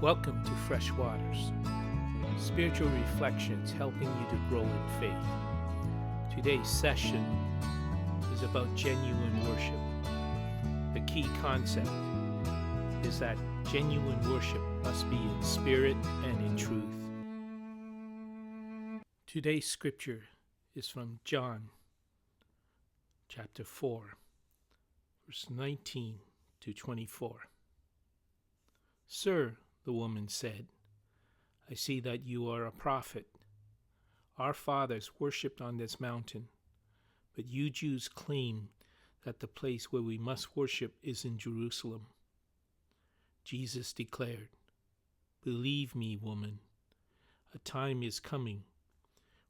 Welcome to Fresh Waters, spiritual reflections helping you to grow in faith. Today's session is about genuine worship. The key concept is that genuine worship must be in spirit and in truth. Today's scripture is from John chapter 4, verse 19 to 24. Sir, the woman said, I see that you are a prophet. Our fathers worshipped on this mountain, but you Jews claim that the place where we must worship is in Jerusalem. Jesus declared, Believe me, woman, a time is coming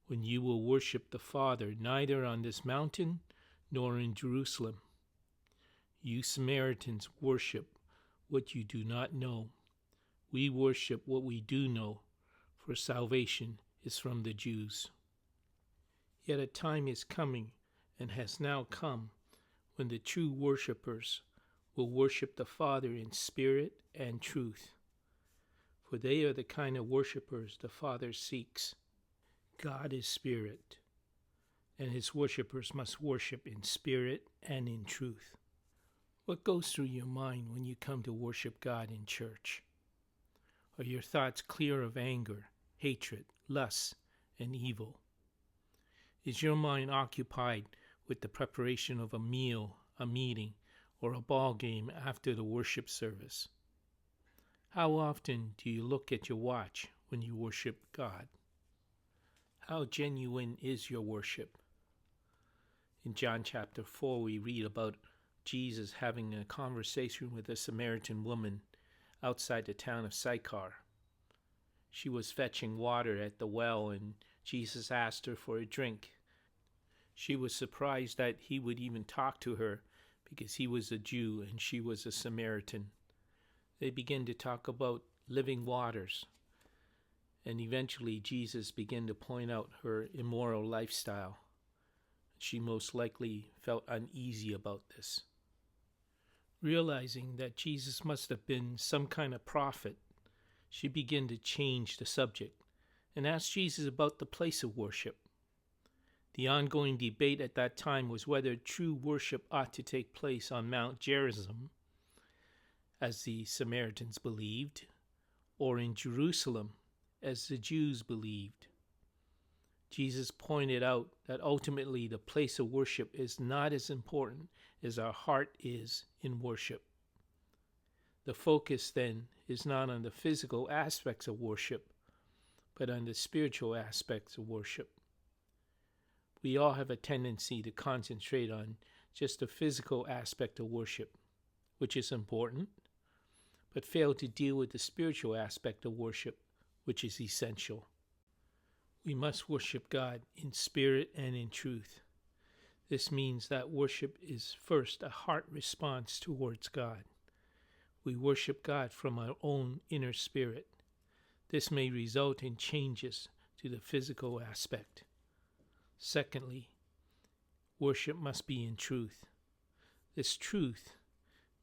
when you will worship the Father neither on this mountain nor in Jerusalem. You Samaritans worship what you do not know. We worship what we do know, for salvation is from the Jews. Yet a time is coming, and has now come, when the true worshippers will worship the Father in spirit and truth. For they are the kind of worshippers the Father seeks. God is spirit, and his worshippers must worship in spirit and in truth. What goes through your mind when you come to worship God in church? Are your thoughts clear of anger, hatred, lust, and evil? Is your mind occupied with the preparation of a meal, a meeting, or a ball game after the worship service? How often do you look at your watch when you worship God? How genuine is your worship? In John chapter 4, we read about Jesus having a conversation with a Samaritan woman outside the town of Sychar. She was fetching water at the well, and Jesus asked her for a drink. She was surprised that he would even talk to her because he was a Jew and she was a Samaritan. They began to talk about living waters, and eventually Jesus began to point out her immoral lifestyle. She most likely felt uneasy about this. Realizing that Jesus must have been some kind of prophet, she began to change the subject and asked Jesus about the place of worship. The ongoing debate at that time was whether true worship ought to take place on Mount Gerizim, as the Samaritans believed, or in Jerusalem, as the Jews believed. Jesus pointed out that ultimately the place of worship is not as important as our heart is in worship. The focus then is not on the physical aspects of worship, but on the spiritual aspects of worship. We all have a tendency to concentrate on just the physical aspect of worship, which is important, but fail to deal with the spiritual aspect of worship, which is essential. We must worship God in spirit and in truth. This means that worship is first a heart response towards God. We worship God from our own inner spirit. This may result in changes to the physical aspect. Secondly, worship must be in truth. This truth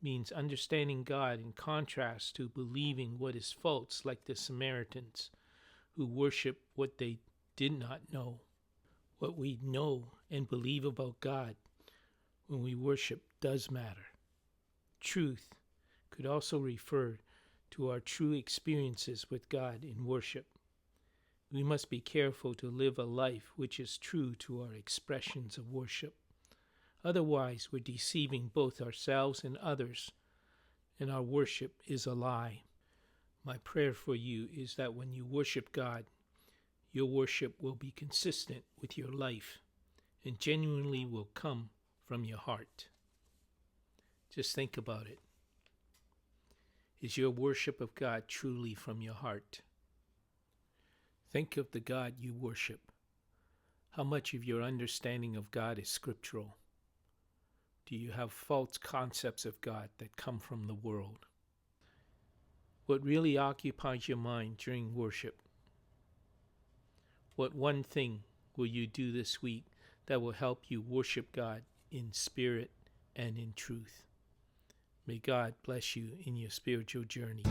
means understanding God in contrast to believing what is false, like the Samaritans, who worship what they did not know. What we know and believe about God when we worship does matter. Truth could also refer to our true experiences with God in worship. We must be careful to live a life which is true to our expressions of worship. Otherwise, we're deceiving both ourselves and others, and our worship is a lie. My prayer for you is that when you worship God, your worship will be consistent with your life and genuinely will come from your heart. Just think about it. Is your worship of God truly from your heart? Think of the God you worship. How much of your understanding of God is scriptural? Do you have false concepts of God that come from the world? What really occupies your mind during worship? What one thing will you do this week that will help you worship God in spirit and in truth? May God bless you in your spiritual journey.